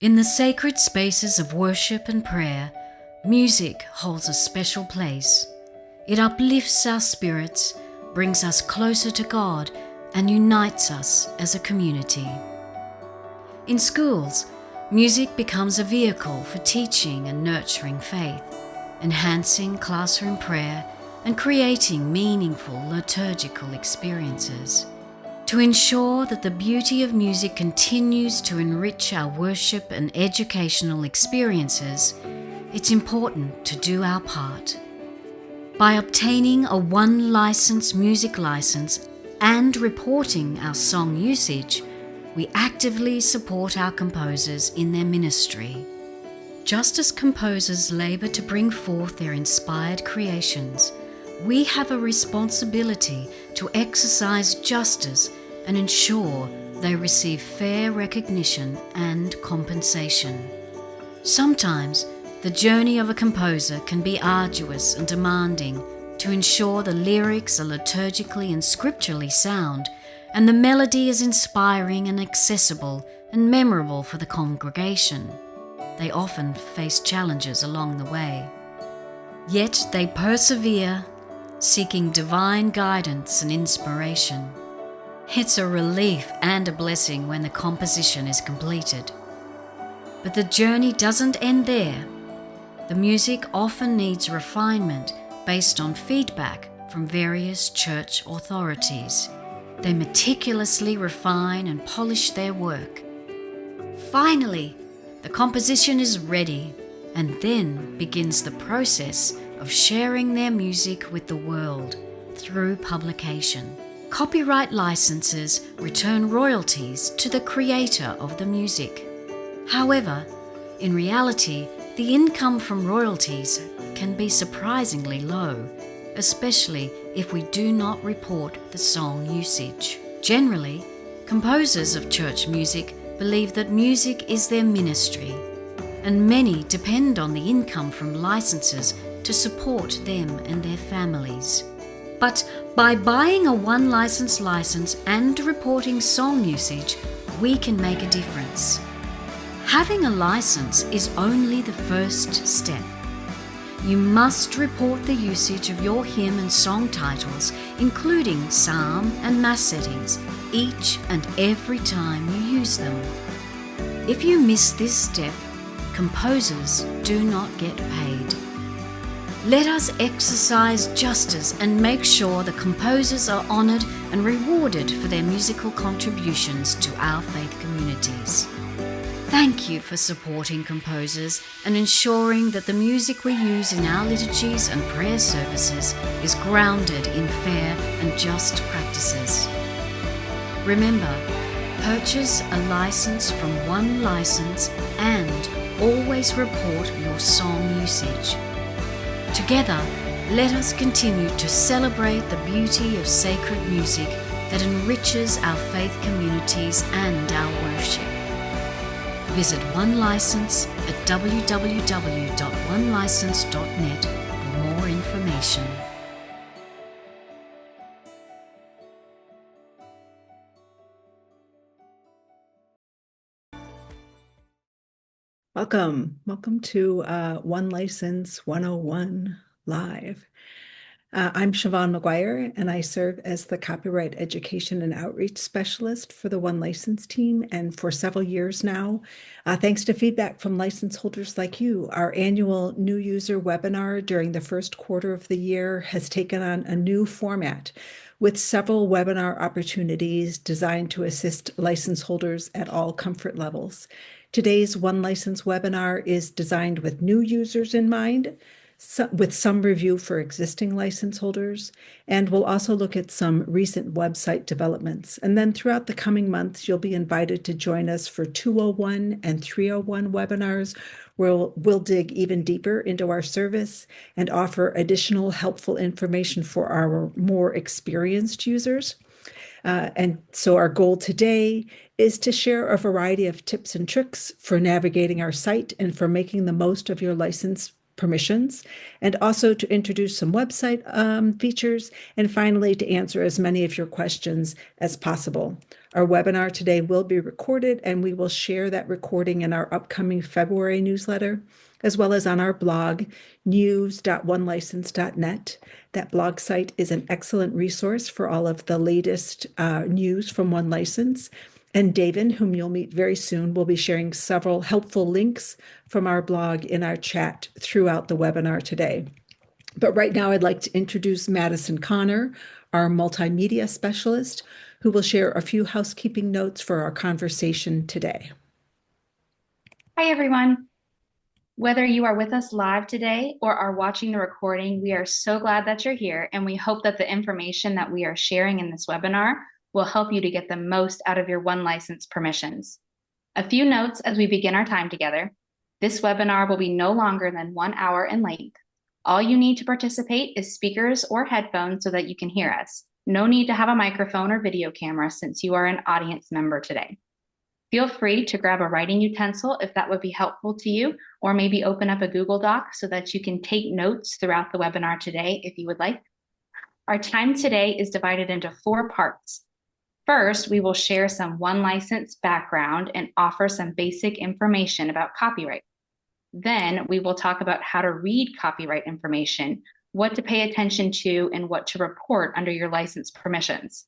In the sacred spaces of worship and prayer, music holds a special place. It uplifts our spirits, brings us closer to God, and unites us as a community. In schools, music becomes a vehicle for teaching and nurturing faith, enhancing classroom prayer and creating meaningful liturgical experiences. To ensure that the beauty of music continues to enrich our worship and educational experiences, it's important to do our part. By obtaining a one license music license and reporting our song usage, we actively support our composers in their ministry. Just as composers labor to bring forth their inspired creations, we have a responsibility to exercise justice and ensure they receive fair recognition and compensation. Sometimes, the journey of a composer can be arduous and demanding to ensure the lyrics are liturgically and scripturally sound and the melody is inspiring and accessible and memorable for the congregation. They often face challenges along the way. Yet they persevere, seeking divine guidance and inspiration. It's a relief and a blessing when the composition is completed. But the journey doesn't end there. The music often needs refinement based on feedback from various church authorities. They meticulously refine and polish their work. Finally, the composition is ready, and then begins the process of sharing their music with the world through publication. Copyright licenses return royalties to the creator of the music. However, in reality, the income from royalties can be surprisingly low, especially if we do not report the song usage. Generally, composers of church music believe that music is their ministry, and many depend on the income from licenses to support them and their families. But by buying a one license and reporting song usage, we can make a difference. Having a license is only the first step. You must report the usage of your hymn and song titles, including psalm and mass settings, each and every time you use them. If you miss this step, composers do not get paid. Let us exercise justice and make sure the composers are honoured and rewarded for their musical contributions to our faith communities. Thank you for supporting composers and ensuring that the music we use in our liturgies and prayer services is grounded in fair and just practices. Remember, purchase a license from One License and always report your song usage. Together, let us continue to celebrate the beauty of sacred music that enriches our faith communities and our worship. Visit One License at www.onelicense.net for more information. Welcome to One License 101 Live. I'm Siobhan McGuire, and I serve as the Copyright Education and Outreach Specialist for the One License team, and for several years now. Thanks to feedback from license holders like you, our annual new user webinar during the first quarter of the year has taken on a new format with several webinar opportunities designed to assist license holders at all comfort levels. Today's One License webinar is designed with new users in mind, with some review for existing license holders, and we'll also look at some recent website developments. And then throughout the coming months, you'll be invited to join us for 201 and 301 webinars, where we'll dig even deeper into our service and offer additional helpful information for our more experienced users. And so our goal today is to share a variety of tips and tricks for navigating our site and for making the most of your license permissions, and also to introduce some website features, and finally to answer as many of your questions as possible. Our webinar today will be recorded, and we will share that recording in our upcoming February newsletter, as well as on our blog, news.onelicense.net. That blog site is an excellent resource for all of the latest news from One License. And David, whom you'll meet very soon, will be sharing several helpful links from our blog in our chat throughout the webinar today. But right now, I'd like to introduce Madison Connor, our multimedia specialist, who will share a few housekeeping notes for our conversation today. Hi, everyone. Whether you are with us live today or are watching the recording, we are so glad that you're here, and we hope that the information that we are sharing in this webinar will help you to get the most out of your One License permissions. A few notes as we begin our time together. This webinar will be no longer than 1 hour in length. All you need to participate is speakers or headphones so that you can hear us. No need to have a microphone or video camera since you are an audience member today. Feel free to grab a writing utensil if that would be helpful to you, or maybe open up a Google Doc so that you can take notes throughout the webinar today if you would like. Our time today is divided into 4 parts. First, we will share some One License background and offer some basic information about copyright. Then we will talk about how to read copyright information, what to pay attention to, and what to report under your license permissions.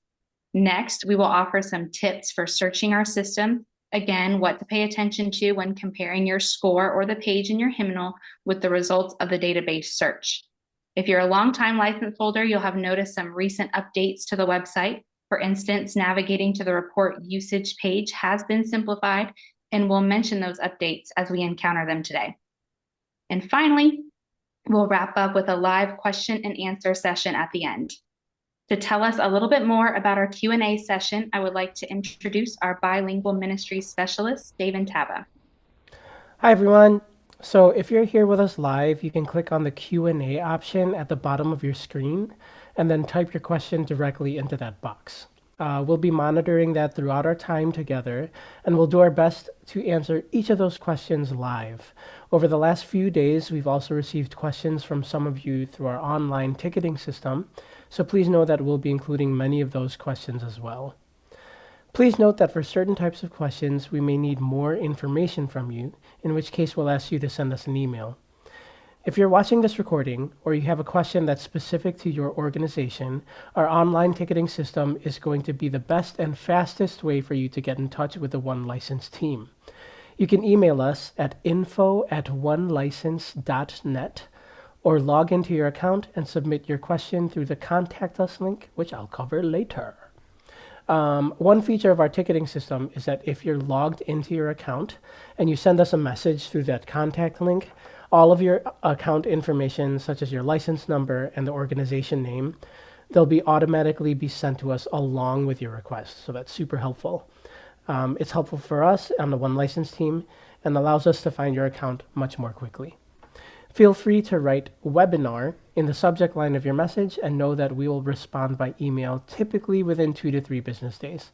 Next, we will offer some tips for searching our system. Again, what to pay attention to when comparing your score or the page in your hymnal with the results of the database search. If you're a longtime license holder, you'll have noticed some recent updates to the website. For instance, navigating to the report usage page has been simplified, and we'll mention those updates as we encounter them today. And finally, we'll wrap up with a live question and answer session at the end. To tell us a little bit more about our Q&A session, I would like to introduce our bilingual ministry specialist, David Taba. Hi, everyone. So if you're here with us live, you can click on the Q&A option at the bottom of your screen and then type your question directly into that box. We'll be monitoring that throughout our time together, and we'll do our best to answer each of those questions live. Over the last few days, we've also received questions from some of you through our online ticketing system, so please know that we'll be including many of those questions as well. Please note that for certain types of questions, we may need more information from you, in which case we'll ask you to send us an email. If you're watching this recording or you have a question that's specific to your organization, our online ticketing system is going to be the best and fastest way for you to get in touch with the One License team. You can email us at info@onelicense.net or log into your account and submit your question through the Contact Us link, which I'll cover later. One feature of our ticketing system is that if you're logged into your account and you send us a message through that contact link, all of your account information, such as your license number and the organization name, they'll be automatically be sent to us along with your request. So that's super helpful. It's helpful for us on the One License team and allows us to find your account much more quickly. Feel free to write webinar in the subject line of your message and know that we will respond by email, typically within 2 to 3 business days.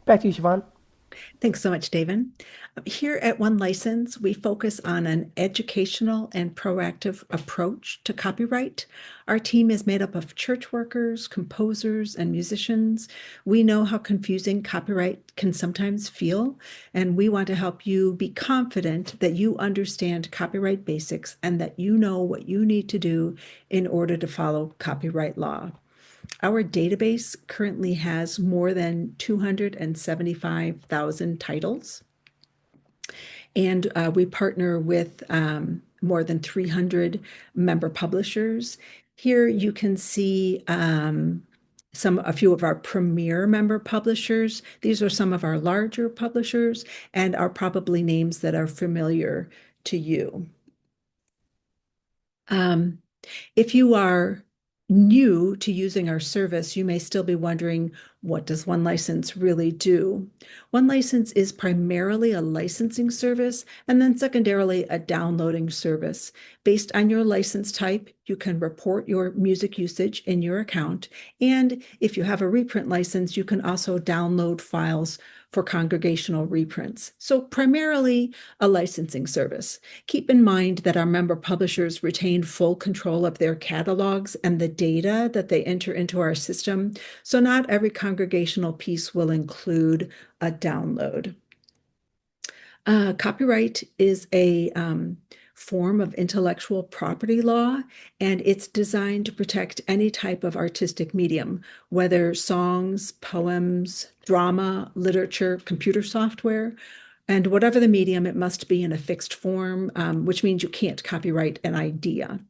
Back to you, Siobhan. Thanks so much, David. Here at One License, we focus on an educational and proactive approach to copyright. Our team is made up of church workers, composers, and musicians. We know how confusing copyright can sometimes feel, and we want to help you be confident that you understand copyright basics and that you know what you need to do in order to follow copyright law. Our database currently has more than 275,000 titles, and we partner with more than 300 member publishers. Here you can see a few of our premier member publishers. These are some of our larger publishers and are probably names that are familiar to you. If you are new to using our service, you may still be wondering, what does One License really do? One License is primarily a licensing service and then secondarily a downloading service. Based on your license type, you can report your music usage in your account. And if you have a reprint license, you can also download files for congregational reprints. So primarily a licensing service. Keep in mind that our member publishers retain full control of their catalogs and the data that they enter into our system. So not every congregational piece will include a download. Copyright is a form of intellectual property law, and it's designed to protect any type of artistic medium, whether songs, poems, drama, literature, computer software, and whatever the medium, it must be in a fixed form, which means you can't copyright an idea.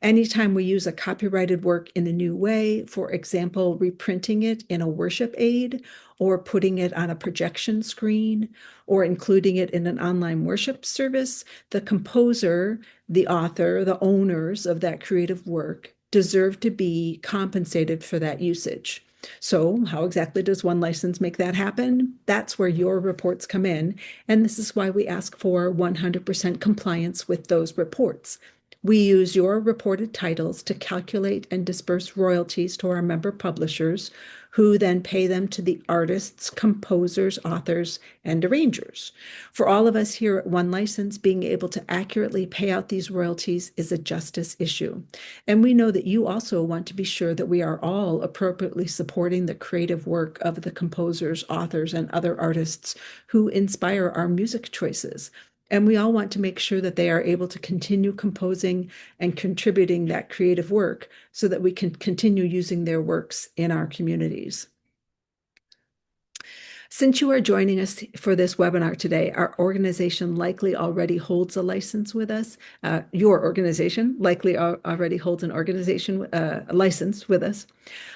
Anytime we use a copyrighted work in a new way, for example, reprinting it in a worship aid, or putting it on a projection screen, or including it in an online worship service, the composer, the author, the owners of that creative work deserve to be compensated for that usage. So how exactly does one license make that happen? That's where your reports come in, and this is why we ask for 100% compliance with those reports. We use your reported titles to calculate and disperse royalties to our member publishers, who then pay them to the artists, composers, authors, and arrangers. For all of us here at One License, being able to accurately pay out these royalties is a justice issue. And we know that you also want to be sure that we are all appropriately supporting the creative work of the composers, authors, and other artists who inspire our music choices. And we all want to make sure that they are able to continue composing and contributing that creative work so that we can continue using their works in our communities. Since you are joining us for this webinar today, our organization likely already holds a license with us. Your organization likely already holds a license with us.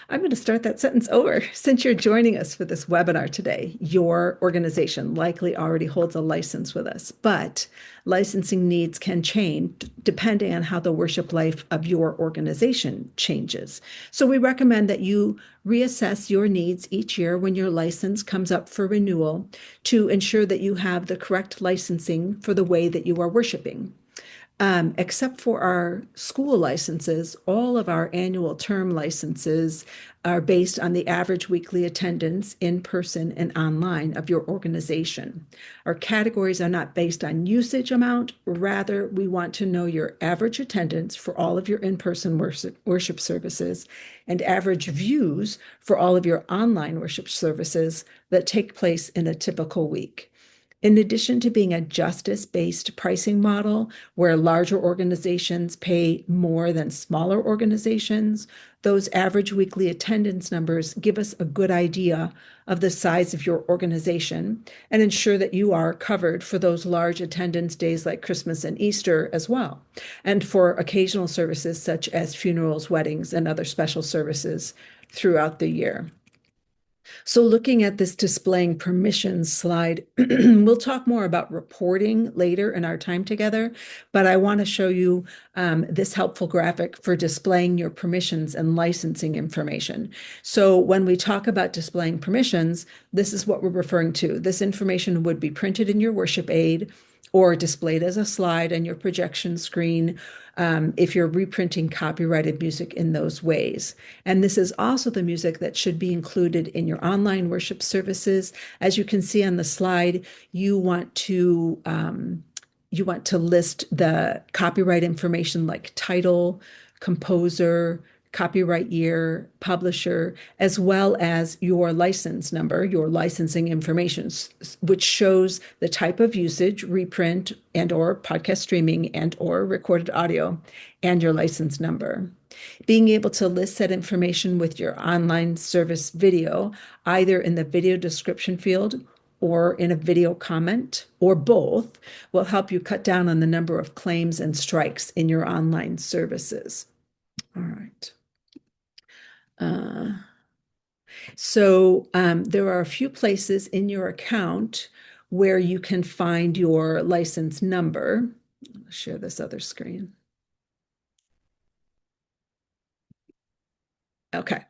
I'm going to start that sentence over. Since you're joining us for this webinar today, your organization likely already holds a license with us, but licensing needs can change depending on how the worship life of your organization changes. So we recommend that you reassess your needs each year when your license comes up for renewal to ensure that you have the correct licensing for the way that you are worshiping. Except for our school licenses, all of our annual term licenses are based on the average weekly attendance in person and online of your organization. Our categories are not based on usage amount. Rather, we want to know your average attendance for all of your in-person worship services and average views for all of your online worship services that take place in a typical week. In addition to being a justice-based pricing model where larger organizations pay more than smaller organizations, those average weekly attendance numbers give us a good idea of the size of your organization and ensure that you are covered for those large attendance days like Christmas and Easter as well, and for occasional services such as funerals, weddings, and other special services throughout the year. So looking at this displaying permissions slide, we'll talk more about reporting later in our time together, but I want to show you this helpful graphic for displaying your permissions and licensing information. So when we talk about displaying permissions, this is what we're referring to. This information would be printed in your worship aid or displayed as a slide on your projection screen if you're reprinting copyrighted music in those ways. And this is also the music that should be included in your online worship services. As you can see on the slide, you want to list the copyright information like title, composer, copyright year, publisher, as well as your license number, your licensing information, which shows the type of usage, reprint and or podcast streaming and or recorded audio, and your license number. Being able to list that information with your online service video, either in the video description field or in a video comment, or both, will help you cut down on the number of claims and strikes in your online services. All right. So there are a few places in your account where you can find your license number. I'll share this other screen. Okay.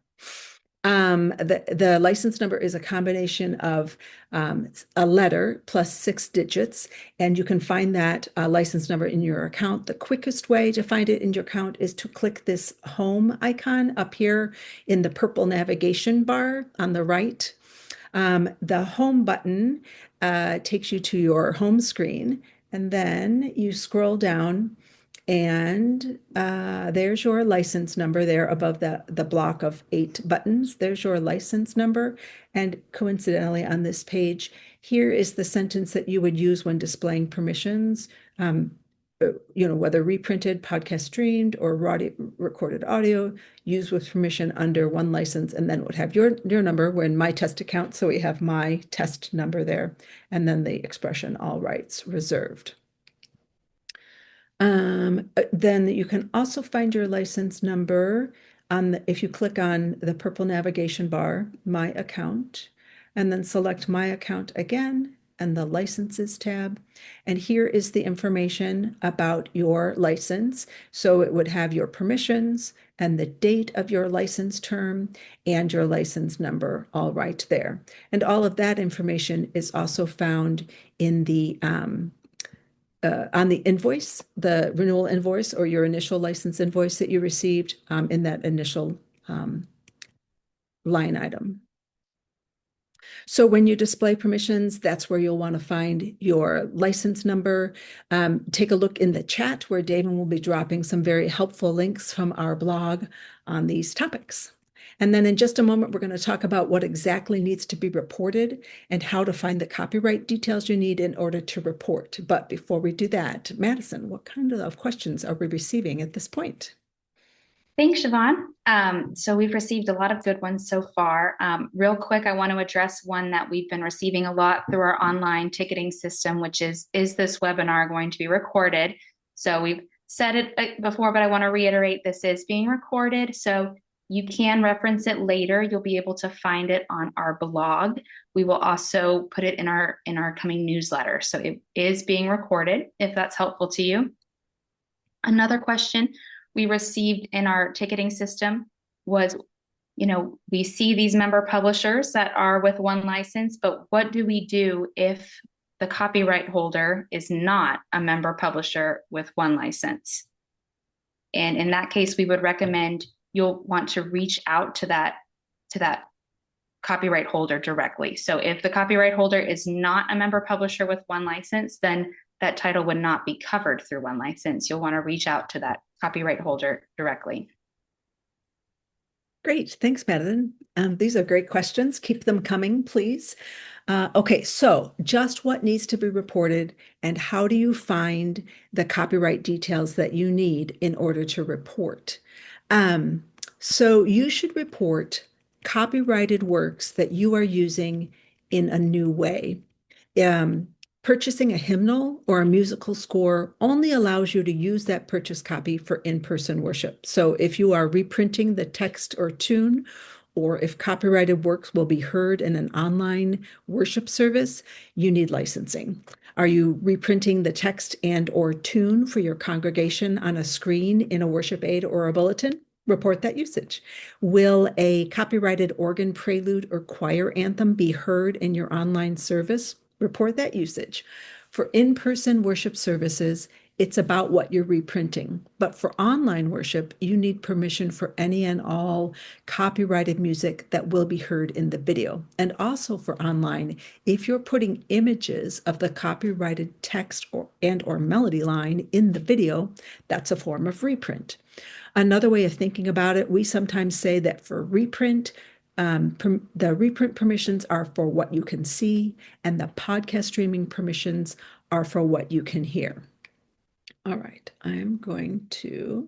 The license number is a combination of a letter plus 6 digits, and you can find that license number in your account. The quickest way to find it in your account is to click this home icon up here in the purple navigation bar on the right. The home button takes you to your home screen, and then you scroll down, and there's your license number there above the block of 8 buttons. There's your license number. And coincidentally, on this page, here is the sentence that you would use when displaying permissions. Whether reprinted, podcast streamed, or recorded audio, used with permission under one license, and then it would have your number. We're in my test account, so we have my test number there, and then the expression all rights reserved. Then you can also find your license number if you click on the purple navigation bar, My Account, and then select My Account again and the Licenses tab. And here is the information about your license. So it would have your permissions and the date of your license term and your license number all right there. And all of that information is also found in the on the invoice, the renewal invoice or your initial license invoice that you received in that initial line item. So when you display permissions, that's where you'll want to find your license number. Take a look in the chat where David will be dropping some very helpful links from our blog on these topics. And then in just a moment, we're going to talk about what exactly needs to be reported and how to find the copyright details you need in order to report. But before we do that, Madison, what kind of questions are we receiving at this point? Thanks, Siobhan. So we've received a lot of good ones so far. Real quick, I want to address one that we've been receiving a lot through our online ticketing system, which is this webinar going to be recorded? So we've said it before, but I want to reiterate, this is being recorded. So you can reference it later. You'll be able to find it on our blog. We will also put it in our coming newsletter. So it is being recorded, if that's helpful to you. Another question we received in our ticketing system was, we see these member publishers that are with one license, but what do we do if the copyright holder is not a member publisher with one license? And in that case, we would recommend you'll want to reach out to that copyright holder directly. So if the copyright holder is not a member publisher with one license, then that title would not be covered through one license. You'll want to reach out to that copyright holder directly. Great. Thanks, Madison. These are great questions. Keep them coming, please. Okay, so just what needs to be reported and how do you find the copyright details that you need in order to report? So you should report copyrighted works that you are using in a new way. Purchasing a hymnal or a musical score only allows you to use that purchase copy for in-person worship. So if you are reprinting the text or tune, or if copyrighted works will be heard in an online worship service, you need licensing. Are you reprinting the text and or tune for your congregation on a screen in a worship aid or a bulletin? Report that usage. Will a copyrighted organ prelude or choir anthem be heard in your online service? Report that usage. For in-person worship services, it's about what you're reprinting. But for online worship, you need permission for any and all copyrighted music that will be heard in the video. And also for online, if you're putting images of the copyrighted text or melody line in the video, that's a form of reprint. Another way of thinking about it, we sometimes say that for reprint, the reprint permissions are for what you can see, and the podcast streaming permissions are for what you can hear. All right, I'm going to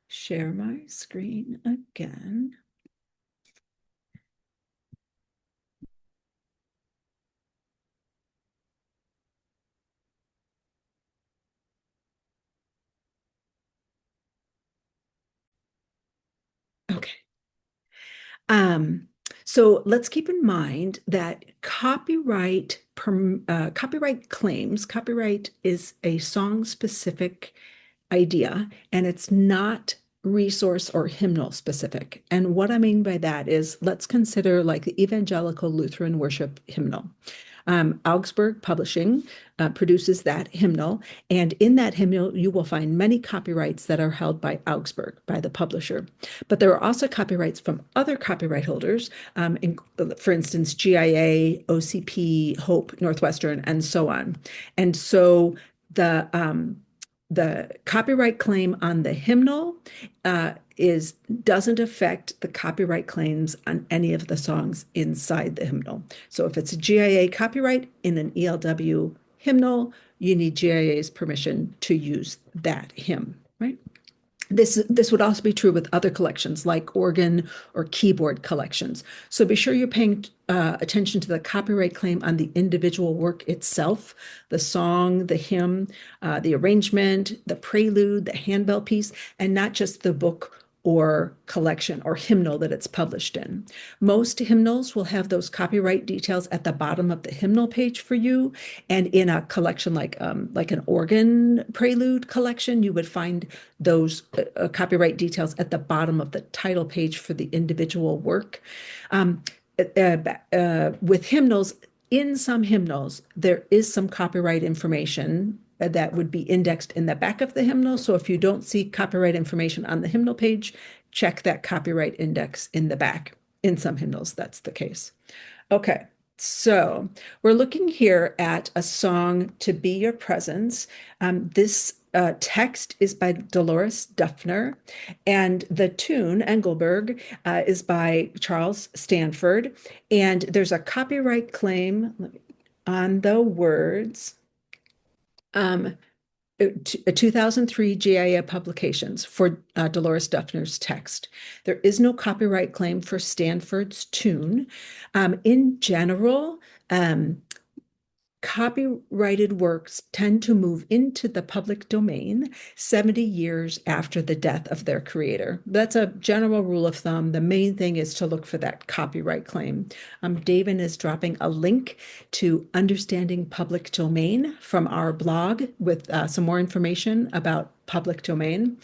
share my screen again. Okay. So let's keep in mind that copyright claims, copyright is a song-specific idea, and it's not resource or hymnal specific. And what I mean by that is, let's consider like the Evangelical Lutheran Worship Hymnal. Augsburg Publishing produces that hymnal, and in that hymnal you will find many copyrights that are held by Augsburg, by the publisher. But there are also copyrights from other copyright holders, for instance, GIA, OCP, Hope, Northwestern, and so on. And so the copyright claim on the hymnal doesn't affect the copyright claims on any of the songs inside the hymnal. So if it's a GIA copyright in an ELW hymnal, you need GIA's permission to use that hymn, right? This would also be true with other collections like organ or keyboard collections. So be sure you're paying attention to the copyright claim on the individual work itself, the song, the hymn, the arrangement, the prelude, the handbell piece, and not just the book or collection or hymnal that it's published in. Most hymnals will have those copyright details at the bottom of the hymnal page for you. And in a collection like an organ prelude collection, you would find those copyright details at the bottom of the title page for the individual work. With hymnals, in some hymnals, there is some copyright information that would be indexed in the back of the hymnal. So if you don't see copyright information on the hymnal page, check that copyright index in the back. In some hymnals, that's the case. Okay, so we're looking here at a song, "To Be Your Presence." This text is by Dolores Duffner, and the tune, Engelberg, is by Charles Stanford. And there's a copyright claim on the words. A 2003 GIA publications for Dolores Duffner's text. There is no copyright claim for Stanford's tune. In general, copyrighted works tend to move into the public domain 70 years after the death of their creator. That's a general rule of thumb. The main thing is to look for that copyright claim. David is dropping a link to Understanding Public Domain from our blog with some more information about public domain.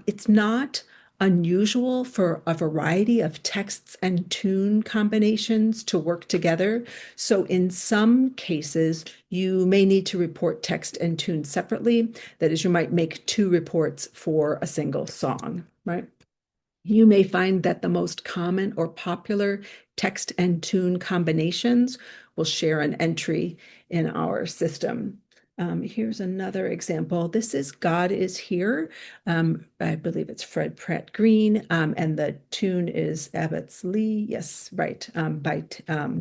It's not unusual for a variety of texts and tune combinations to work together. So in some cases, you may need to report text and tune separately. That is, you might make two reports for a single song, right? You may find that the most common or popular text and tune combinations will share an entry in our system. Here's another example. This is God Is Here. I believe it's Fred Pratt Green, and the tune is Abbott's Lee. Yes, right, by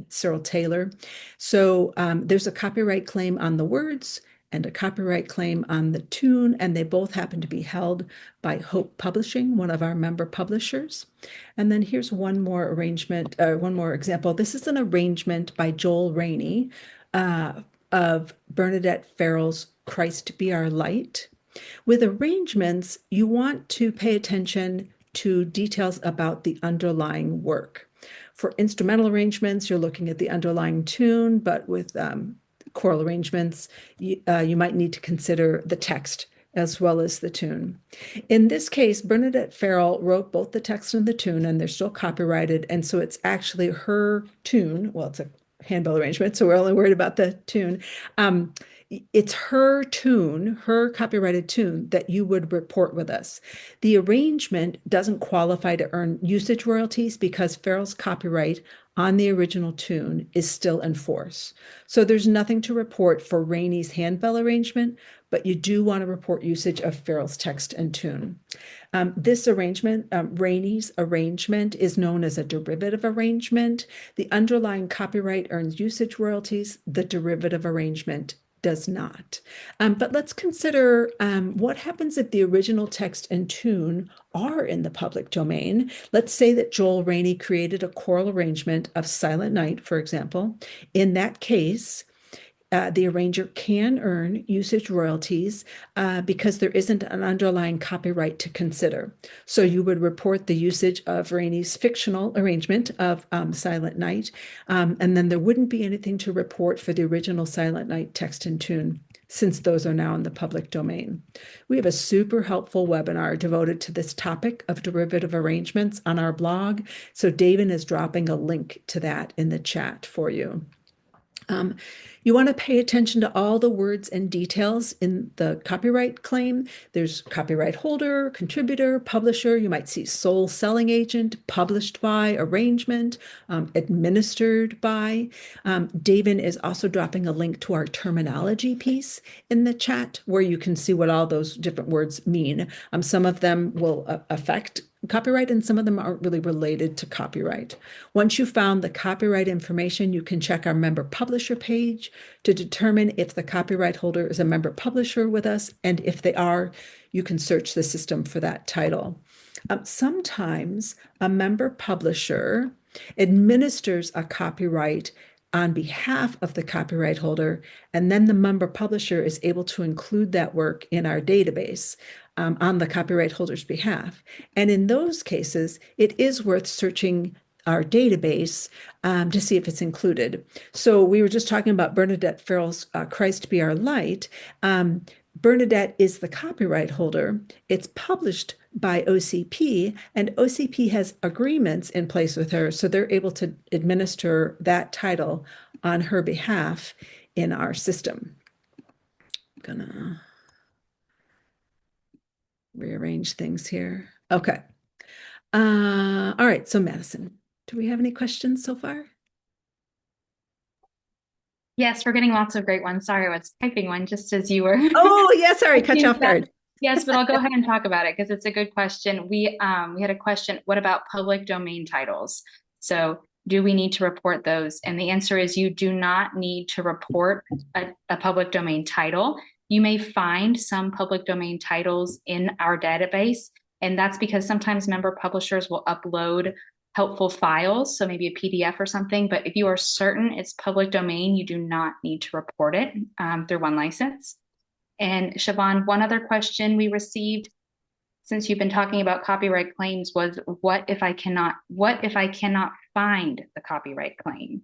Cyril Taylor. So there's a copyright claim on the words and a copyright claim on the tune, and they both happen to be held by Hope Publishing, one of our member publishers. And then here's one more arrangement, one more example. This is an arrangement by Joel Rainey of Bernadette Farrell's Christ Be Our Light. With arrangements, you want to pay attention to details about the underlying work. For instrumental arrangements, you're looking at the underlying tune, but with choral arrangements, you might need to consider the text as well as the tune. In this case, Bernadette Farrell wrote both the text and the tune, and they're still copyrighted, and so it's actually her tune. Well, it's a handbell arrangement, so we're only worried about the tune. It's her tune, her copyrighted tune, that you would report with us. The arrangement doesn't qualify to earn usage royalties because Farrell's copyright on the original tune is still in force. So there's nothing to report for Rainey's handbell arrangement, but you do want to report usage of Farrell's text and tune. This arrangement, Rainey's arrangement, is known as a derivative arrangement. The underlying copyright earns usage royalties. The derivative arrangement does not. But let's consider what happens if the original text and tune are in the public domain. Let's say that Joel Rainey created a choral arrangement of Silent Night, for example. In that case, the arranger can earn usage royalties because there isn't an underlying copyright to consider. So you would report the usage of Rainey's fictional arrangement of Silent Night, and then there wouldn't be anything to report for the original Silent Night text and tune since those are now in the public domain. We have a super helpful webinar devoted to this topic of derivative arrangements on our blog. So David is dropping a link to that in the chat for you. You want to pay attention to all the words and details in the copyright claim. There's copyright holder, contributor, publisher. You might see sole selling agent, published by, arrangement, administered by. David is also dropping a link to our terminology piece in the chat where you can see what all those different words mean. Some of them will affect copyright, and some of them aren't really related to copyright. Once you've found the copyright information, you can check our member publisher page to determine if the copyright holder is a member publisher with us, and if they are, you can search the system for that title. Sometimes a member publisher administers a copyright on behalf of the copyright holder, and then the member publisher is able to include that work in our database on the copyright holder's behalf. And in those cases, it is worth searching our database to see if it's included. So we were just talking about Bernadette Farrell's Christ Be Our Light. Bernadette is the copyright holder. It's published by OCP, and OCP has agreements in place with her, so they're able to administer that title on her behalf in our system. I'm gonna rearrange things here. Okay. All right, so Madison, do we have any questions so far? Yes, we're getting lots of great ones. Sorry, I was typing one just as you were. Oh, yeah, sorry, cut you off guard. Yes, but I'll go ahead and talk about it because it's a good question. We had a question, what about public domain titles? So do we need to report those? And the answer is you do not need to report a public domain title. You may find some public domain titles in our database, and that's because sometimes member publishers will upload helpful files, so maybe a PDF or something, but if you are certain it's public domain, you do not need to report it through OneLicense. And Siobhan, one other question we received since you've been talking about copyright claims was, what if I cannot find the copyright claim?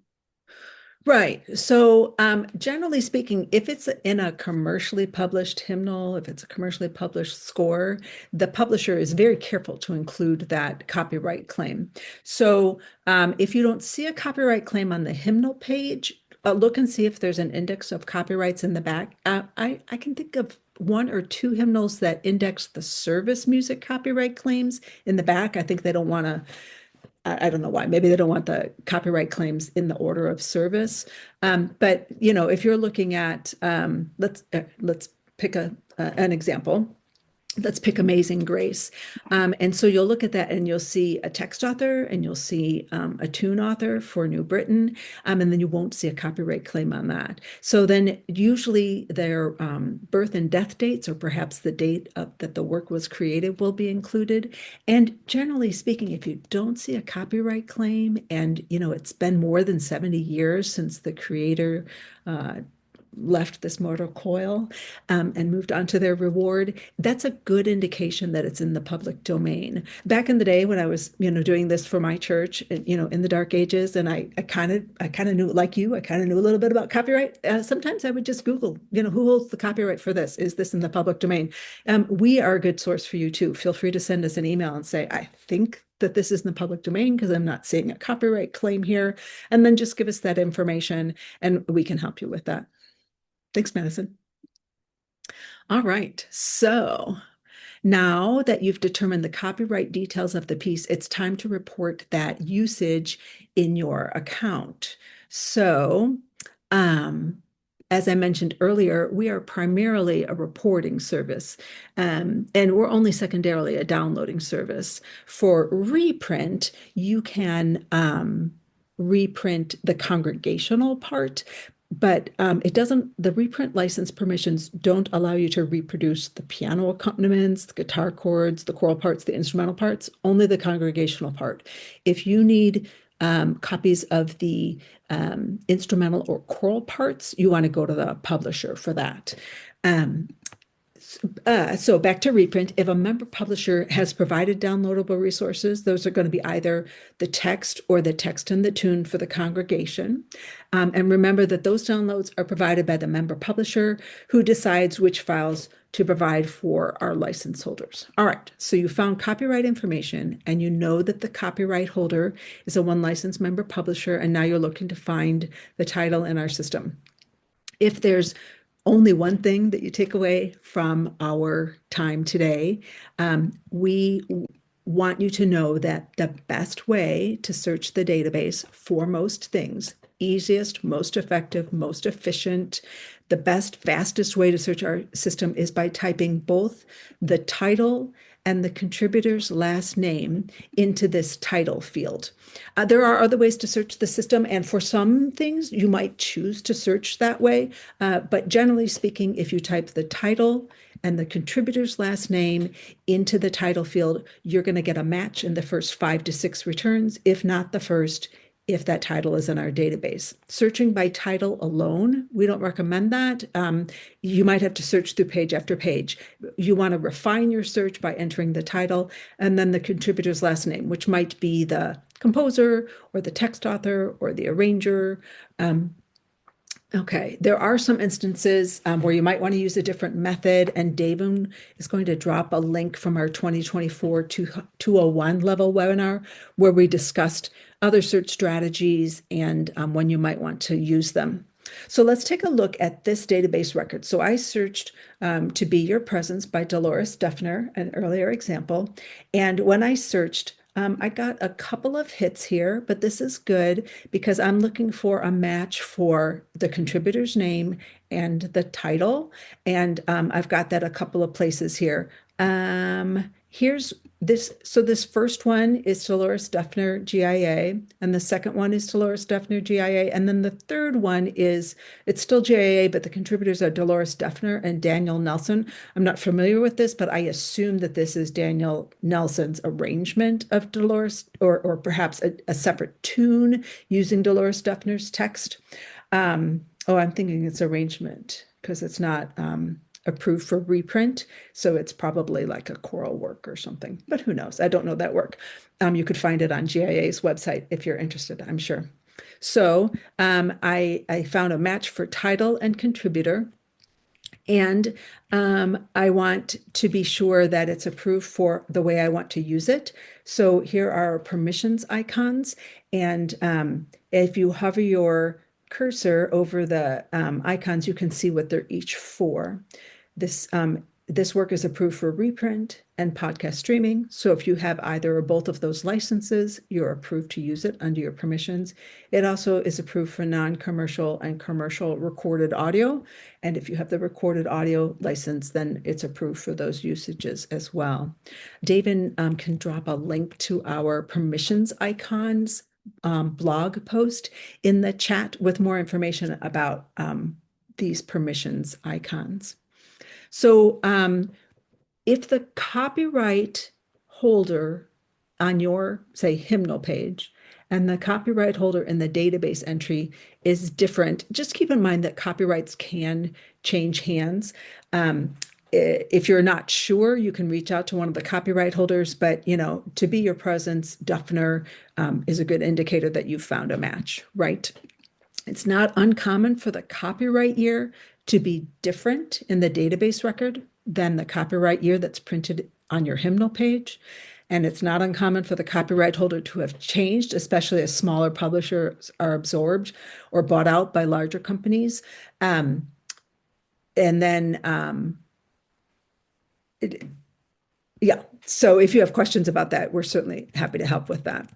Right. So generally speaking, if it's in a commercially published hymnal, if it's a commercially published score, the publisher is very careful to include that copyright claim. So if you don't see a copyright claim on the hymnal page, look and see if there's an index of copyrights in the back. I can think of one or two hymnals that index the service music copyright claims in the back. I think they don't want to, I don't know why. Maybe they don't want the copyright claims in the order of service. But you know, if you're looking at, let's pick an example. Let's pick Amazing Grace. And so you'll look at that and you'll see a text author and you'll see a tune author for New Britain, and then you won't see a copyright claim on that. So then usually their birth and death dates, or perhaps the date that the work was created, will be included. And generally speaking, if you don't see a copyright claim and you know it's been more than 70 years since the creator left this mortal coil and moved on to their reward, that's a good indication that it's in the public domain. Back in the day when I was, you know, doing this for my church, you know, in the dark ages, and I kind of knew, like you, I kind of knew a little bit about copyright. Sometimes I would just Google, you know, who holds the copyright for this? Is this in the public domain? We are a good source for you too. Feel free to send us an email and say, I think that this is in the public domain because I'm not seeing a copyright claim here. And then just give us that information and we can help you with that. Thanks, Madison. All right, so now that you've determined the copyright details of the piece, it's time to report that usage in your account. So, as I mentioned earlier, we are primarily a reporting service, and we're only secondarily a downloading service. For reprint, you can reprint the congregational part, but it doesn't, the reprint license permissions don't allow you to reproduce the piano accompaniments, the guitar chords, the choral parts, the instrumental parts, only the congregational part. If you need copies of the instrumental or choral parts, you want to go to the publisher for that. So back to reprint, if a member publisher has provided downloadable resources, those are going to be either the text or the text and the tune for the congregation. And remember that those downloads are provided by the member publisher, who decides which files to provide for our license holders. All right, so you found copyright information and you know that the copyright holder is a one license member publisher, and now you're looking to find the title in our system. If there's only one thing that you take away from our time today, we want you to know that the best way to search the database for most things, easiest, most effective, most efficient, the best, fastest way to search our system is by typing both the title and the contributor's last name into this title field. There are other ways to search the system, and for some things you might choose to search that way, but generally speaking, if you type the title and the contributor's last name into the title field, you're going to get a match in the first 5 to 6 returns, if not the first, if that title is in our database. Searching by title alone, we don't recommend that. You might have to search through page after page. You want to refine your search by entering the title and then the contributor's last name, which might be the composer or the text author or the arranger. Okay, there are some instances where you might want to use a different method, and David is going to drop a link from our 2024 201 level webinar where we discussed other search strategies and when you might want to use them. So let's take a look at this database record. So I searched To Be Your Presence by Dolores Duffner, an earlier example, and when I searched, I got a couple of hits here, but this is good because I'm looking for a match for the contributor's name and the title. And I've got that a couple of places here. Here's this. So this first one is Dolores Duffner, GIA, and the second one is Dolores Duffner, GIA. And then the third one is, it's still GIA, but the contributors are Dolores Duffner and Daniel Nelson. I'm not familiar with this, but I assume that this is Daniel Nelson's arrangement of Dolores, or perhaps a separate tune using Dolores Duffner's text. I'm thinking it's arrangement because it's not approved for reprint. So it's probably like a choral work or something, but who knows? I don't know that work. You could find it on GIA's website if you're interested, I'm sure. So I found a match for title and contributor. And I want to be sure that it's approved for the way I want to use it. So here are permissions icons. And if you hover your cursor over the icons, you can see what they're each for. This work is approved for reprint and podcast streaming. So if you have either or both of those licenses, you're approved to use it under your permissions. It also is approved for non-commercial and commercial recorded audio. And if you have the recorded audio license, then it's approved for those usages as well. David can drop a link to our permissions icons blog post in the chat with more information about these permissions icons. So if the copyright holder on your, say, hymnal page and the copyright holder in the database entry is different, just keep in mind that copyrights can change hands. If you're not sure, you can reach out to one of the copyright holders, but To Be Your Presence, Duffner, is a good indicator that you've found a match, right? It's not uncommon for the copyright year to be different in the database record than the copyright year that's printed on your hymnal page. And it's not uncommon for the copyright holder to have changed, especially as smaller publishers are absorbed or bought out by larger companies. So if you have questions about that, we're certainly happy to help with that.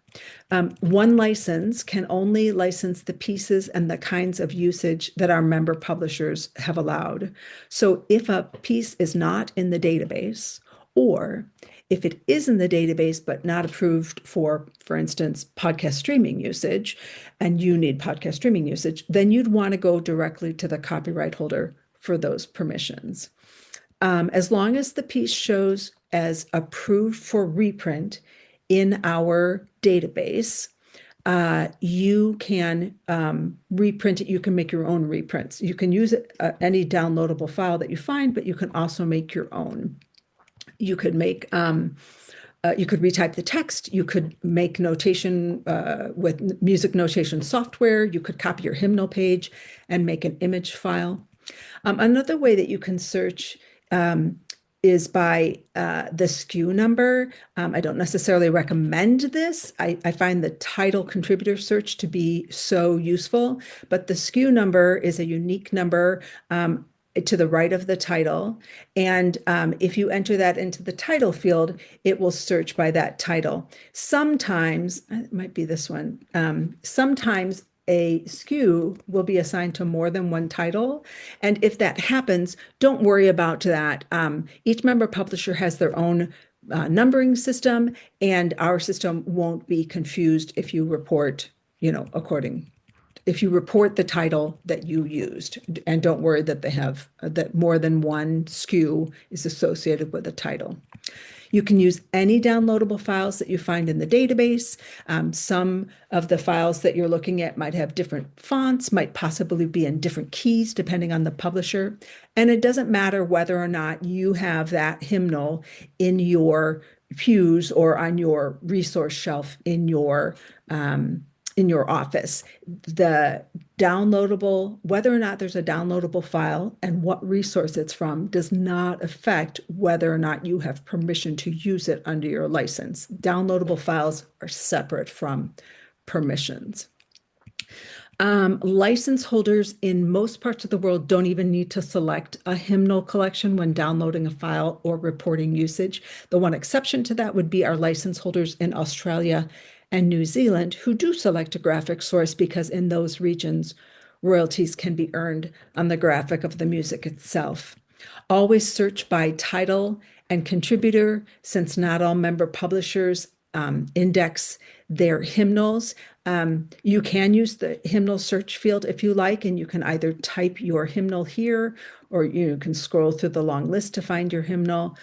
One license can only license the pieces and the kinds of usage that our member publishers have allowed. So if a piece is not in the database, or if it is in the database but not approved for instance, podcast streaming usage, and you need podcast streaming usage, then you'd want to go directly to the copyright holder for those permissions. As long as the piece shows as approved for reprint in our database, you can reprint it. You can make your own reprints. You can use any downloadable file that you find, but you can also make your own. You could make you could retype the text. You could make notation with music notation software. You could copy your hymnal page and make an image file. Another way that you can search is by the SKU number. I don't necessarily recommend this. I find the title contributor search to be so useful, but the SKU number is a unique number to the right of the title. And if you enter that into the title field, it will search by that title. Sometimes, it might be this one, sometimes a SKU will be assigned to more than one title. And if that happens, don't worry about that. Each member publisher has their own numbering system, and our system won't be confused if you report, if you report the title that you used. And don't worry that they have that more than one SKU is associated with a title. You can use any downloadable files that you find in the database. Some of the files that you're looking at might have different fonts, might possibly be in different keys, depending on the publisher. And it doesn't matter whether or not you have that hymnal in your pews or on your resource shelf in your office. The downloadable, whether or not there's a downloadable file and what resource it's from, does not affect whether or not you have permission to use it under your license. Downloadable files are separate from permissions. License holders in most parts of the world don't even need to select a hymnal collection when downloading a file or reporting usage. The one exception to that would be our license holders in Australia and New Zealand, who do select a graphic source because in those regions, royalties can be earned on the graphic of the music itself. Always search by title and contributor, since not all member publishers index their hymnals. You can use the hymnal search field if you like, and you can either type your hymnal here, or you can scroll through the long list to find your hymnal.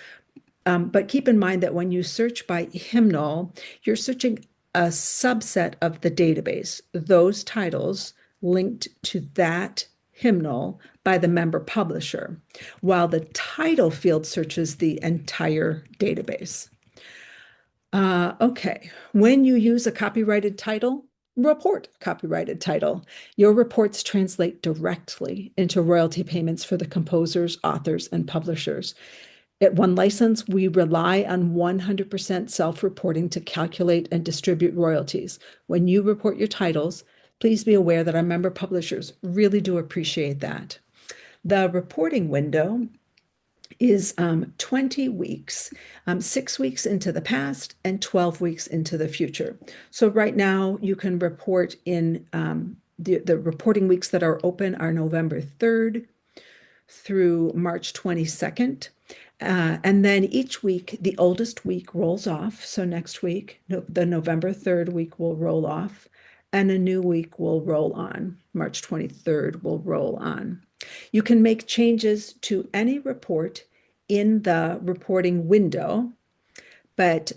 But keep in mind that when you search by hymnal, you're searching a subset of the database, those titles linked to that hymnal by the member publisher, while the title field searches the entire database. Okay, when you use a copyrighted title, report copyrighted title. Your reports translate directly into royalty payments for the composers, authors, and publishers. At One License, we rely on 100% self-reporting to calculate and distribute royalties. When you report your titles, please be aware that our member publishers really do appreciate that. The reporting window is 20 weeks, 6 weeks into the past and 12 weeks into the future. So right now you can report in the reporting weeks that are open are November 3rd through March 22nd. And then each week, the oldest week rolls off. So next week, the November 3rd week will roll off, and a new week will roll on. March 23rd will roll on. You can make changes to any report in the reporting window, but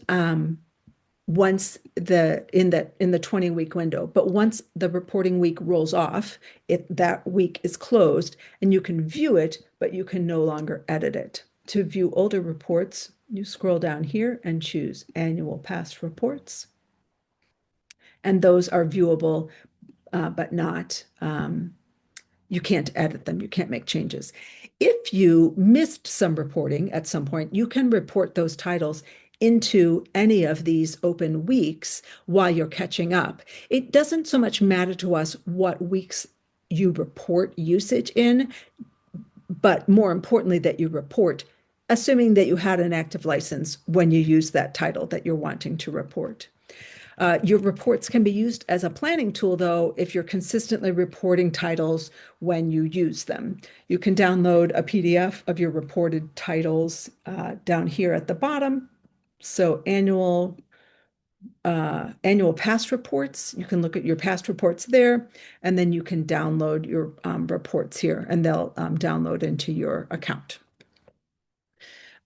once in the 20-week window, but once the reporting week rolls off, that week is closed, and you can view it, but you can no longer edit it. To view older reports, you scroll down here and choose Annual Past Reports. And those are viewable, but not, you can't edit them. You can't make changes. If you missed some reporting at some point, you can report those titles into any of these open weeks while you're catching up. It doesn't so much matter to us what weeks you report usage in, but more importantly, that you report, assuming that you had an active license when you use that title that you're wanting to report. Your reports can be used as a planning tool, though, if you're consistently reporting titles when you use them. You can download a PDF of your reported titles down here at the bottom. So annual past reports, you can look at your past reports there, and then you can download your reports here, and they'll download into your account.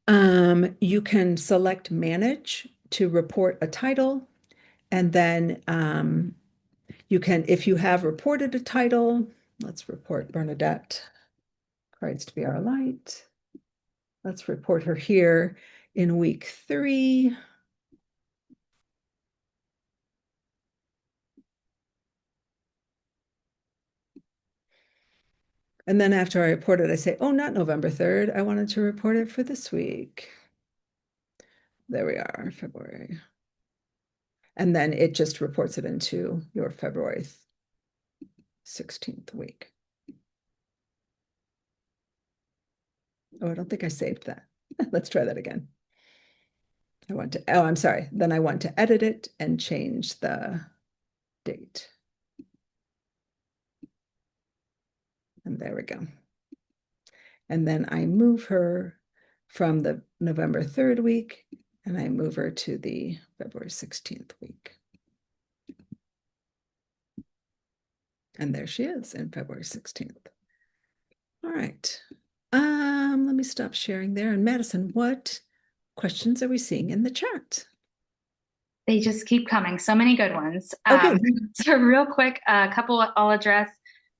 You can select Manage to report a title, and then You can, if you have reported a title, let's report Bernadette Christ be our light. Let's report her here in week 3. And then after I report it, I say, oh, not November 3rd. I wanted to report it for this week. There we are, February. And then it just reports it into your February 16th week. Oh, I don't think I saved that. Let's try that again. I'm sorry. Then I want to edit it and change the date. And there we go. And then I move her from the November 3rd week, and I move her to the February 16th week. And there she is in February 16th. All right. Let me stop sharing there. And Madison, what questions are we seeing in the chat? They just keep coming. So many good ones. Okay. So real quick, a couple I'll address.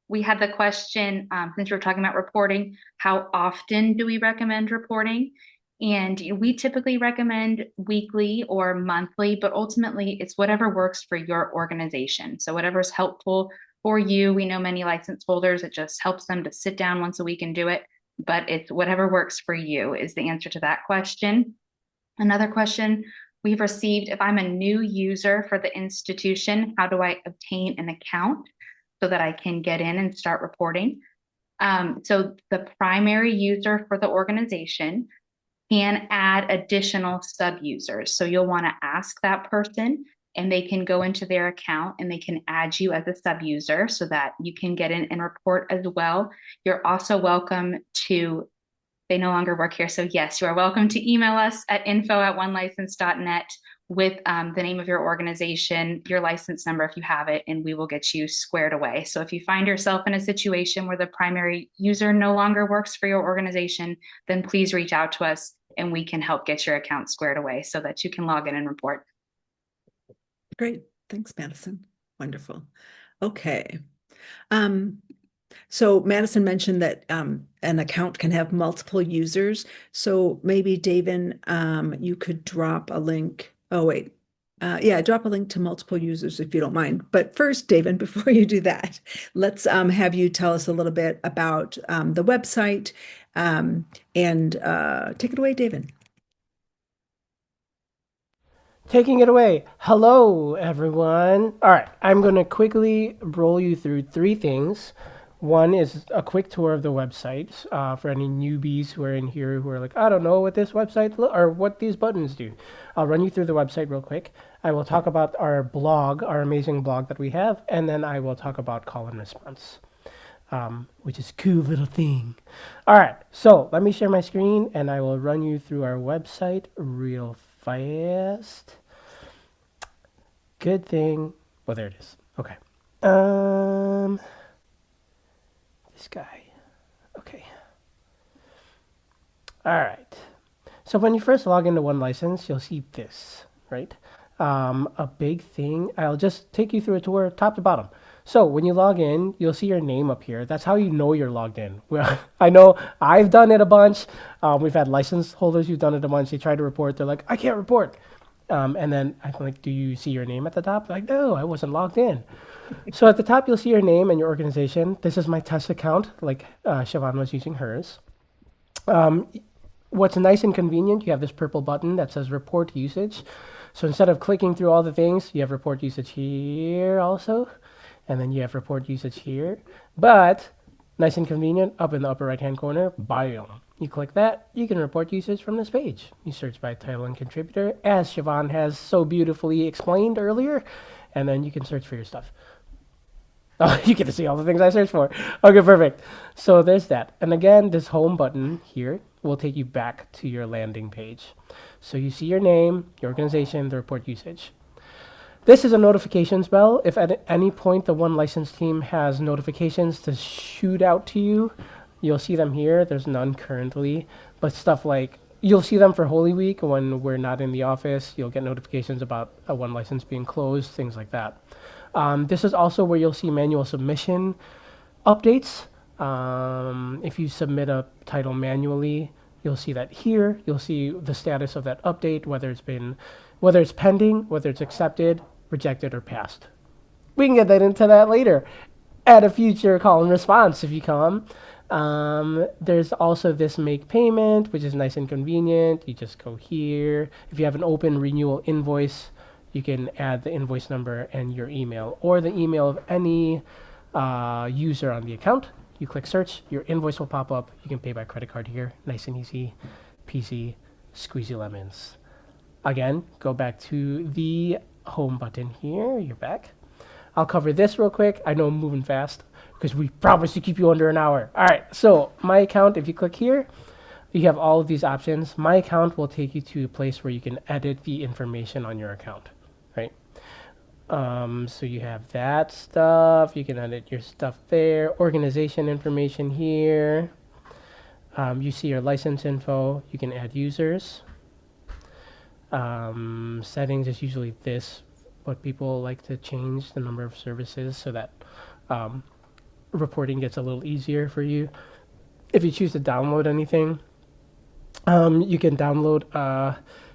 We had the question, since we're talking about reporting, how often do we recommend reporting? And we typically recommend weekly or monthly, but ultimately it's whatever works for your organization. So whatever's helpful for you. We know many license holders, it just helps them to sit down once a week and do it, but it's whatever works for you is the answer to that question. Another question we've received, if I'm a new user for the institution, how do I obtain an account so that I can get in and start reporting? So the primary user for the organization can add additional sub-users. So you'll want to ask that person and they can go into their account and they can add you as a sub-user so that you can get in and report as well. You're also welcome to, they no longer work here, so yes, you are welcome to email us at info@onelicense.net with the name of your organization, your license number if you have it, and we will get you squared away. So if you find yourself in a situation where the primary user no longer works for your organization, then please reach out to us and we can help get your account squared away so that you can log in and report. Great. Thanks, Madison. Wonderful. Okay. So Madison mentioned that an account can have multiple users. So maybe, David, you could drop a link. Oh, wait. Yeah, drop a link to multiple users if you don't mind. But first, David, before you do that, let's have you tell us a little bit about the website and take it away, David. Taking it away. Hello, everyone. All right, I'm going to quickly roll you through 3 things. One is a quick tour of the website for any newbies who are in here who are like, I don't know what this website or what these buttons do. I'll run you through the website real quick. I will talk about our blog, our amazing blog that we have, and then I will talk about call and response, which is a cool little thing. All right, so let me share my screen and I will run you through our website real fast. Good thing. Well, there it is. Okay. This guy. Okay. All right. So when you first log into OneLicense, you'll see this, right? A big thing. I'll just take you through a tour top to bottom. So when you log in, you'll see your name up here. That's how you know you're logged in. Well, I know I've done it a bunch. We've had license holders who've done it a bunch. They try to report. They're like, I can't report. And then I'm like, do you see your name at the top? Like, no, I wasn't logged in. So at the top, you'll see your name and your organization. This is my test account, like Siobhan was using hers. What's nice and convenient, you have this purple button that says report usage. So instead of clicking through all the things, you have report usage here also. And then you have report usage here. But nice and convenient, up in the upper right-hand corner, biome. You click that, you can report usage from this page. You search by title and contributor, as Siobhan has so beautifully explained earlier, and then you can search for your stuff. Oh, you get to see all the things I searched for. Okay, perfect. So there's that. And again, this home button here will take you back to your landing page. So you see your name, your organization, the report usage. This is a notifications bell. If at any point the OneLicense team has notifications to shoot out to you, you'll see them here. There's none currently, but stuff like, you'll see them for Holy Week when we're not in the office. You'll get notifications about a OneLicense being closed, things like that. This is also where you'll see manual submission updates. If you submit a title manually, you'll see that here. You'll see the status of that update, whether it's pending, whether it's accepted, rejected, or passed. We can get into that later at a future call and response if you come. There's also this make payment, which is nice and convenient. You just go here. If you have an open renewal invoice, you can add the invoice number and your email or the email of any user on the account. You click search, your invoice will pop up. You can pay by credit card here. Nice and easy, peasy, squeezy lemons. Again, go back to the home button here. You're back. I'll cover this real quick. I know I'm moving fast because we promised to keep you under an hour. All right, so my account, if you click here, you have all of these options. My account will take you to a place where you can edit the information on your account, right? So you have that stuff. You can edit your stuff there. Organization information here. You see your license info. You can add users. Settings is usually this, what people like to change the number of services so that reporting gets a little easier for you. If you choose to download anything, you can download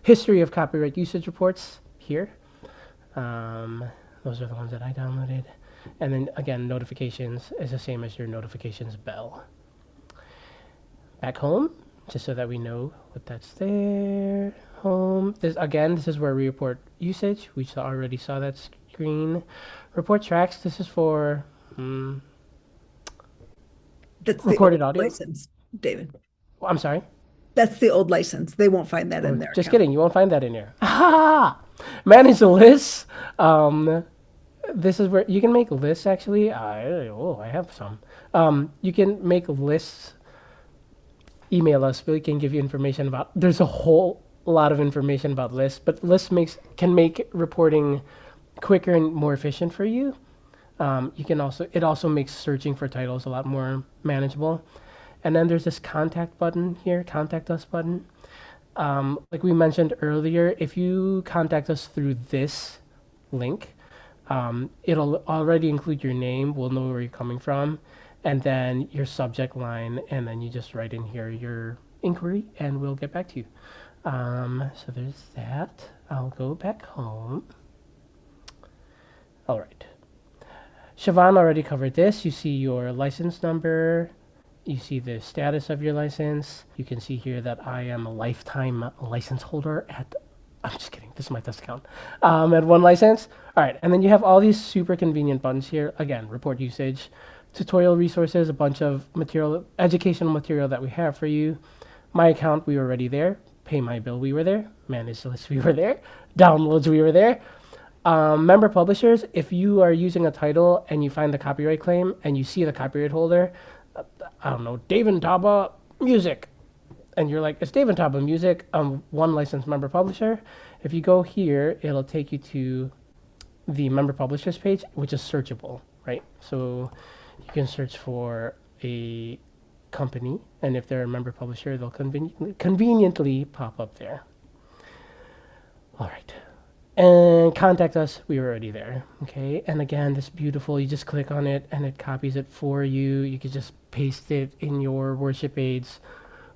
history of copyright usage reports here. Those are the ones that I downloaded. And then again, notifications is the same as your notifications bell. Back home, just so that we know what that's there. Home. This is where we report usage. We already saw that screen. Report tracks. This is for That's recorded the old audio. license, David. I'm sorry. That's the old license. They won't find that in there. Just kidding. You won't find that in here. Manage the lists. This is where you can make lists, actually. I have some. You can make lists. Email us. We can give you information about. There's a whole lot of information about lists, but lists can make reporting quicker and more efficient for you. It also makes searching for titles a lot more manageable. And then there's this contact button here, contact us button. Like we mentioned earlier, if you contact us through this link, it'll already include your name. We'll know where you're coming from, and then your subject line, and then you just write in here your inquiry, and we'll get back to you. So there's that. I'll go back home. All right. Siobhan already covered this. You see your license number. You see the status of your license. You can see here that I am a lifetime license holder at, I'm just kidding, this is my test account, at one license. All right, and then you have all these super convenient buttons here. Again, report usage, tutorial resources, a bunch of material, educational material that we have for you. My account, we were already there. Pay my bill, we were there. Manage the list, we were there. Downloads, we were there. Member publishers, if you are using a title and you find the copyright claim and you see the copyright holder, I don't know, Dave and Taba Music, and you're like, it's Dave and Taba Music, one licensed member publisher. If you go here, it'll take you to the member publishers page, which is searchable, right? So you can search for a company, and if they're a member publisher, they'll conveniently pop up there. All right. And contact us, we were already there, okay? And again, this beautiful, you just click on it and it copies it for you. You can just paste it in your worship aids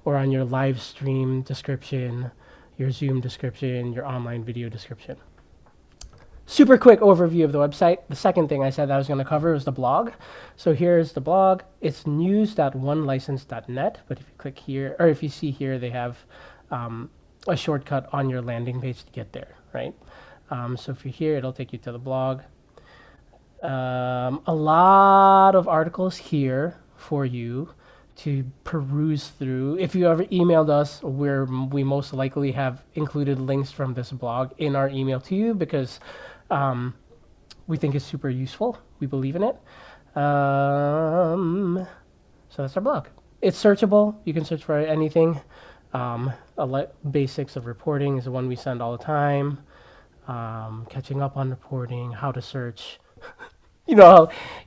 or on your live stream description, your Zoom description, your online video description. Super quick overview of the website. The second thing I said that I was going to cover was the blog. So here's the blog. It's news.onelicense.net, but if you click here, or if you see here, they have a shortcut on your landing page to get there, right? So if you're here, it'll take you to the blog. A lot of articles here for you to peruse through. If you ever emailed us, we most likely have included links from this blog in our email to you because we think it's super useful. We believe in it. So that's our blog. It's searchable. You can search for anything. Basics of reporting is the one we send all the time. Catching up on reporting, how to search. You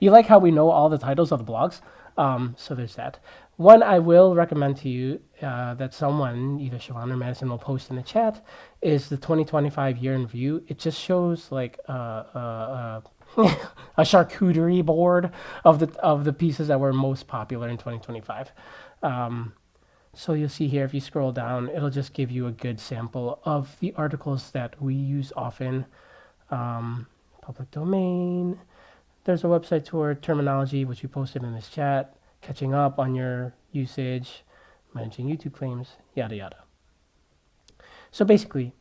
like how we know all the titles of the blogs. So there's that. One I will recommend to you that someone, either Siobhan or Madison, will post in the chat is the 2025 year in review. It just shows like a charcuterie board of the pieces that were most popular in 2025. So you'll see here, if you scroll down, it'll just give you a good sample of the articles that we use often. Public domain. There's a website tour, terminology, which we posted in this chat, catching up on your usage, managing YouTube claims, yada yada. So basically,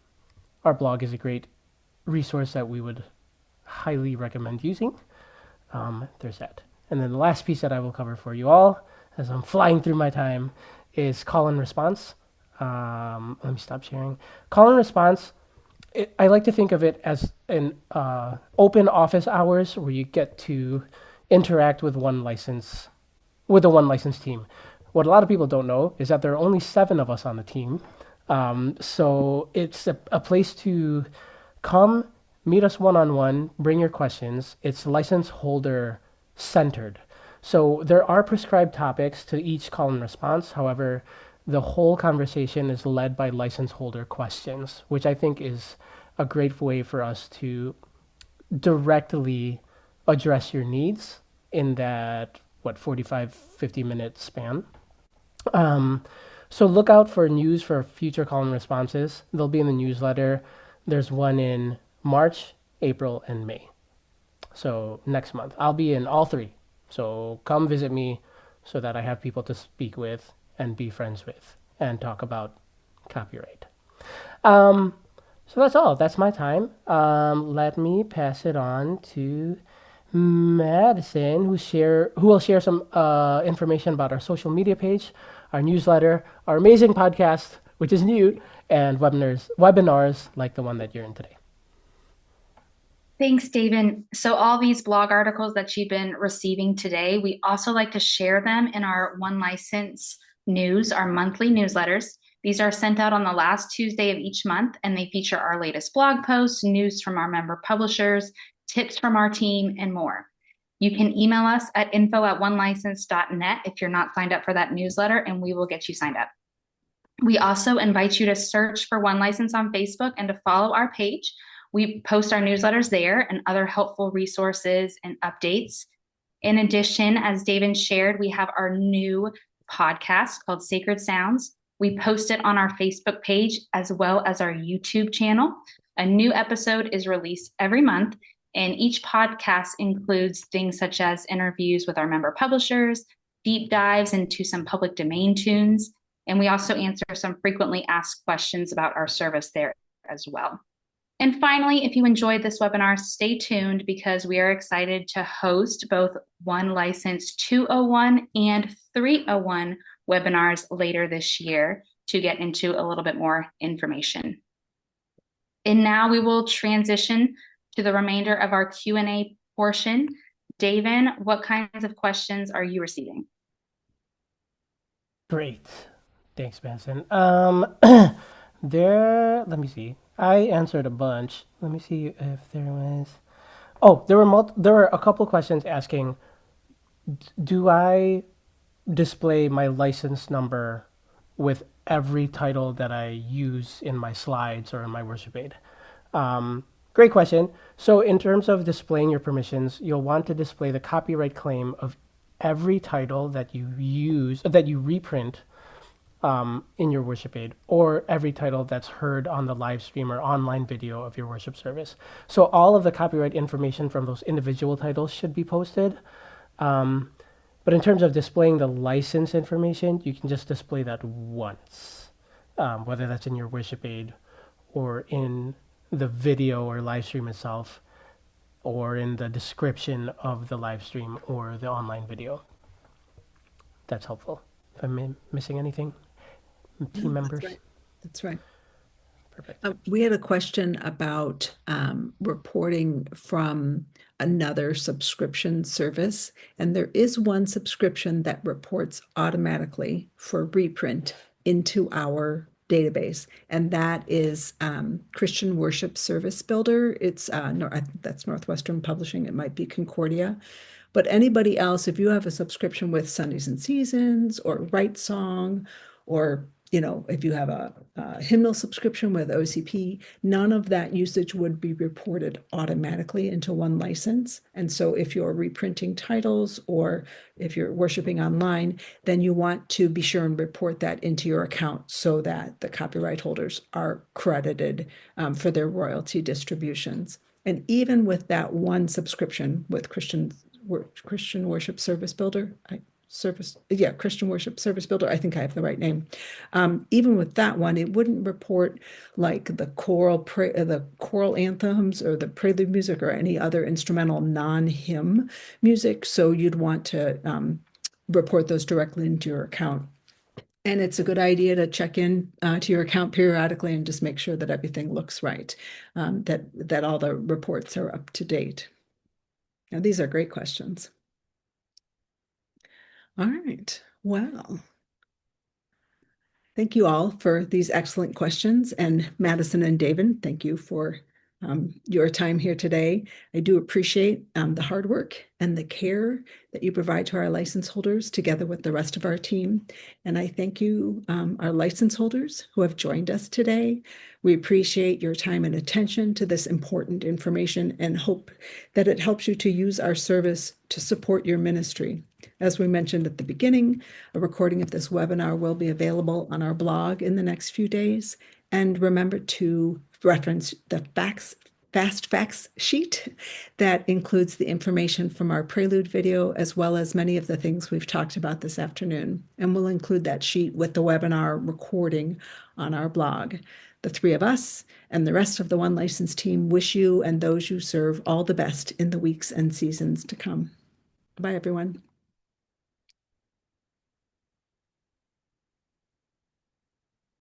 our blog is a great resource that we would highly recommend using. There's that. And then the last piece that I will cover for you all, as I'm flying through my time, is call and response. Let me stop sharing. Call and response, I like to think of it as an open office hours where you get to interact with the one license team. What a lot of people don't know is that there are only 7 of us on the team. So it's a place to come, meet us one-on-one, bring your questions. It's license holder centered. So there are prescribed topics to each call and response. However, the whole conversation is led by license holder questions, which I think is a great way for us to directly address your needs in that, 45, 50-minute span. So look out for news for future call and responses. They'll be in the newsletter. There's one in March, April, and May. So next month. I'll be in all 3. So come visit me so that I have people to speak with and be friends with and talk about copyright. So that's all. That's my time. Let me pass it on to Madison, who will share some information about our social media page, our newsletter, our amazing podcast, which is new, and webinars like the one that you're in today. Thanks, David. So all these blog articles that you've been receiving today, we also like to share them in our One License news, our monthly newsletters. These are sent out on the last Tuesday of each month, and they feature our latest blog posts, news from our member publishers, tips from our team, and more. You can email us at info@onelicense.net if you're not signed up for that newsletter, and we will get you signed up. We also invite you to search for One License on Facebook and to follow our page. We post our newsletters there and other helpful resources and updates. In addition, as David shared, we have our new podcast called Sacred Sounds. We post it on our Facebook page as well as our YouTube channel. A new episode is released every month, and each podcast includes things such as interviews with our member publishers, deep dives into some public domain tunes, and we also answer some frequently asked questions about our service there as well. And finally, if you enjoyed this webinar, stay tuned because we are excited to host both One License 201 and 301 webinars later this year to get into a little bit more information. And now we will transition to the remainder of our Q&A portion. David, what kinds of questions are you receiving? Great. Thanks, Benson. Let me see. I answered a bunch. Let me see if there was. Oh, there were a couple questions asking, do I display my license number with every title that I use in my slides or in my worship aid? Great question. So in terms of displaying your permissions, you'll want to display the copyright claim of every title that you use, that you reprint in your worship aid, or every title that's heard on the live stream or online video of your worship service. So all of the copyright information from those individual titles should be posted. But in terms of displaying the license information, you can just display that once, whether that's in your worship aid or in the video or live stream itself, or in the description of the live stream or the online video. That's helpful. If I'm missing anything, team members. That's right. Perfect. We had a question about reporting from another subscription service, and there is one subscription that reports automatically for reprint into our database, and that is Christian Worship Service Builder. It's that's Northwestern Publishing. It might be Concordia. But anybody else, if you have a subscription with Sundays and Seasons or Right Song or if you have a hymnal subscription with OCP, none of that usage would be reported automatically into one license. And so if you're reprinting titles or if you're worshiping online, then you want to be sure and report that into your account so that the copyright holders are credited for their royalty distributions. And even with that one subscription with Christian Worship Service Builder, Christian Worship Service Builder, I think I have the right name. Even with that one, it wouldn't report like the choral anthems or the prelude music or any other instrumental non-hymn music. So you'd want to report those directly into your account. And it's a good idea to check in to your account periodically and just make sure that everything looks right, that all the reports are up to date. Now, these are great questions. All right, well, thank you all for these excellent questions. And Madison and David, thank you for your time here today. I do appreciate the hard work and the care that you provide to our license holders together with the rest of our team. And I thank you, our license holders who have joined us today. We appreciate your time and attention to this important information and hope that it helps you to use our service to support your ministry. As we mentioned at the beginning, a recording of this webinar will be available on our blog in the next few days. And remember to reference the fast facts sheet that includes the information from our prelude video, as well as many of the things we've talked about this afternoon. And we'll include that sheet with the webinar recording on our blog. The three of us and the rest of the One License team wish you and those you serve all the best in the weeks and seasons to come. Bye, everyone.